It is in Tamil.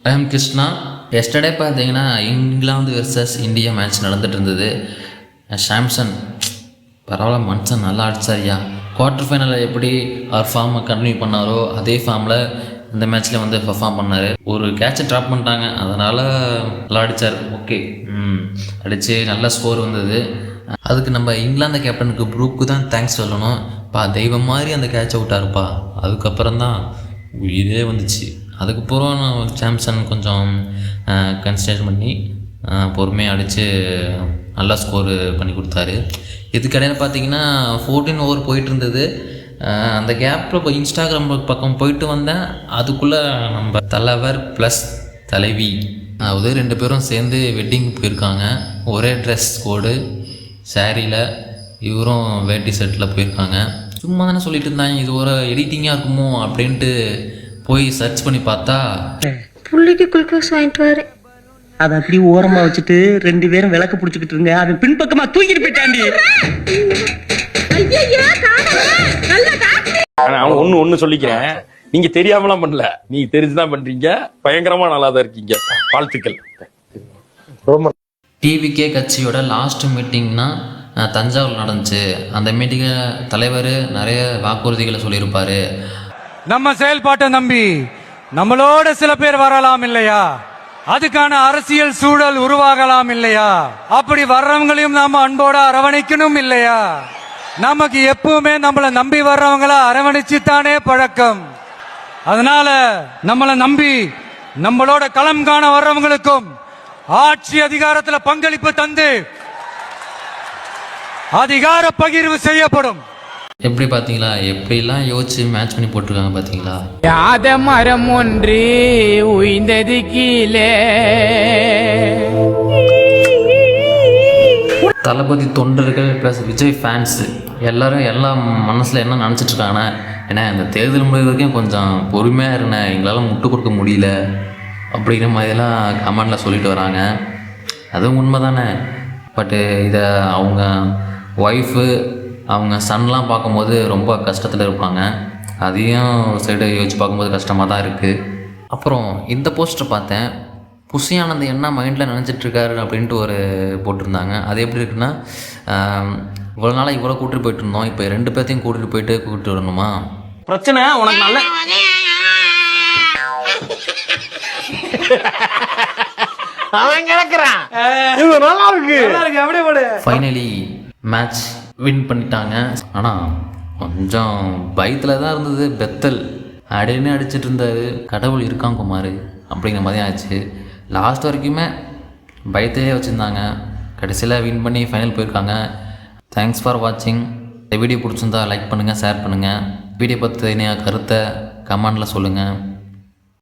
I am Krishna. எஸ்டர்டே பார்த்தீங்கன்னா இங்கிலாந்து வெர்சஸ் இந்தியா மேட்ச் நடந்துட்டு இருந்தது. சாம்சன் பரவாயில்ல, மனுஷன் நல்லா அடிச்சாரியா. குவார்ட்டர் ஃபைனலில் எப்படி அவர் ஃபார்மை கண்டினியூ பண்ணாரோ அதே ஃபார்மில் இந்த மேட்ச்சில் வந்து பர்ஃபார்ம் பண்ணார். ஒரு கேட்சை ட்ராப் பண்ணிட்டாங்க, அதனால் நல்லா அடித்தார். ஓகே, அடித்து நல்ல ஸ்கோர் வந்தது. அதுக்கு நம்ம இங்கிலாந்து கேப்டனுக்கு ப்ரூக்கு தான் தேங்க்ஸ் சொல்லணும். தெய்வம் மாதிரி அந்த கேட்சை விட்டாருப்பா. அதுக்கப்புறம் தான் உயிரே வந்துச்சு. அதுக்கப்புறம் சாம்சன் கொஞ்சம் கன்சிடர் பண்ணி பொறுமையாக அடித்து நல்லா ஸ்கோரு பண்ணி கொடுத்தாரு. இதுக்கடையில் பார்த்தீங்கன்னா 14 ஓவர் போயிட்டு இருந்தது. அந்த கேப்பில் இப்போ இன்ஸ்டாகிராம் பக்கம் போயிட்டு வந்தேன். அதுக்குள்ளே நம்ம தலைவர் ப்ளஸ் தலைவி, அதாவது 2 பேரும் சேர்ந்து வெட்டிங் போயிருக்காங்க. ஒரே ட்ரெஸ் கோடு சாரியில், இவரும் வேட்டி செட்டில் போயிருக்காங்க. சும்மா தானே சொல்லிட்டு இருந்தாங்க இது ஒரு எடிட்டிங்காக இருக்குமோ அப்படின்ட்டு போய் சர்ச் பண்ணி பார்த்தா புள்ளிக்கு குளுக்கோஸ் வாங்கிட்டு வர அதை அப்படி ஓரமா வச்சுட்டு 2 பேரும் விளக்கு பிடிச்சிக்கிட்டு இருங்க. அவன் பின்பக்கமா தூக்கிட்டு போயிட்டாண்டி. நான் ஒண்ணு சொல்லிக்கிறேன், நீங்க தெரியாமலாம் பண்ணல, நீங்க தெரிஞ்சுதான் பண்றீங்க. பயங்கரமா நல்லா தான் இருக்கீங்க. வாழ்த்துக்கள். டிவிகே கட்சியோட லாஸ்ட் மீட்டிங்னா தஞ்சாவூர் நடந்துச்சு. அந்த மீட்டிங்கில் தலைவர் நிறைய வாக்குறுதிகளை சொல்லியிருப்பார். நம்ம செயல்பாட்டை நம்பி நம்மளோட சில பேர் வரலாம் இல்லையா, அதுக்கான அரசியல் சூழல் உருவாகலாம் இல்லையா, அப்படி வர்றவங்களையும் நாம அன்போட அரவணைக்கணும் இல்லையா. நமக்கு எப்பவுமே நம்மளை நம்பி வர்றவங்கள அரவணைச்சுத்தானே பழக்கம். அதனால நம்மளை நம்பி நம்மளோட களம் காண வர்றவங்களுக்கும் ஆட்சி அதிகாரத்துல பங்களிப்பு தந்து அதிகார பகிர்வு செய்யப்படும். எப்படி பார்த்தீங்களா, எப்படிலாம் யோசிச்சு மேட்ச் பண்ணி போட்டிருக்காங்க பார்த்தீங்களா. யாத மரம் ஒன்று உய்ந்தது கீழே. தளபதி தொண்டர்கள் ப்ளஸ் விஜய் ஃபேன்ஸு எல்லாரும் எல்லாம் மனசில் என்ன நினச்சிட்ருக்காங்க, ஏன்னா இந்த தேர்தல் முடிவு வரைக்கும் கொஞ்சம் பொறுமையாக இருந்தேன், எங்களால் முட்டு கொடுக்க முடியல அப்படிங்கிற மாதிரிலாம் கமெண்டில் சொல்லிட்டு வராங்க. அதுவும் உண்மை தானே. பட்டு இதை அவங்க ஒய்ஃபு அவங்க சன்லாம் பார்க்கும்போது ரொம்ப கஷ்டத்தில் இருப்பாங்க. அதையும் சைடு யோசிச்சு பார்க்கும்போது கஷ்டமாக தான் இருக்குது. அப்புறம் இந்த போஸ்டர் பார்த்தேன், புஷி ஆனந்த் என்ன மைண்டில் நினச்சிட்ருக்காரு அப்படின்ட்டு ஒரு போட்டிருந்தாங்க. அது எப்படி இருக்குன்னா, இவ்வளோ நாளாக இவ்வளோ கூட்டிகிட்டு போயிட்டு இருந்தோம், இப்போ 2 பேர்த்தையும் கூட்டிகிட்டு வரணுமா? பிரச்சனை உனக்கு நல்ல அவன் கிடக்குறான். நல்லா இருக்கு. ஃபைனலி மேட்ச் வின் பண்ணிட்டாங்க. ஆனால் கொஞ்சம் பயத்தில் தான் இருந்தது. பெத்தல் அடையினே அடிச்சிட்டு இருந்தார். கடவுள் இருக்கான் குமார் அப்படிங்கிற மாதிரி ஆச்சு. லாஸ்ட் வரைக்குமே பயத்தையே வச்சுருந்தாங்க. கடைசியில் வின் பண்ணி ஃபைனல் போயிருக்காங்க. தேங்க்ஸ் ஃபார் வாட்சிங். இந்த வீடியோ பிடிச்சிருந்தா லைக் பண்ணுங்கள், ஷேர் பண்ணுங்கள். வீடியோ பற்றின கருத்தை கமெண்டில் சொல்லுங்கள்.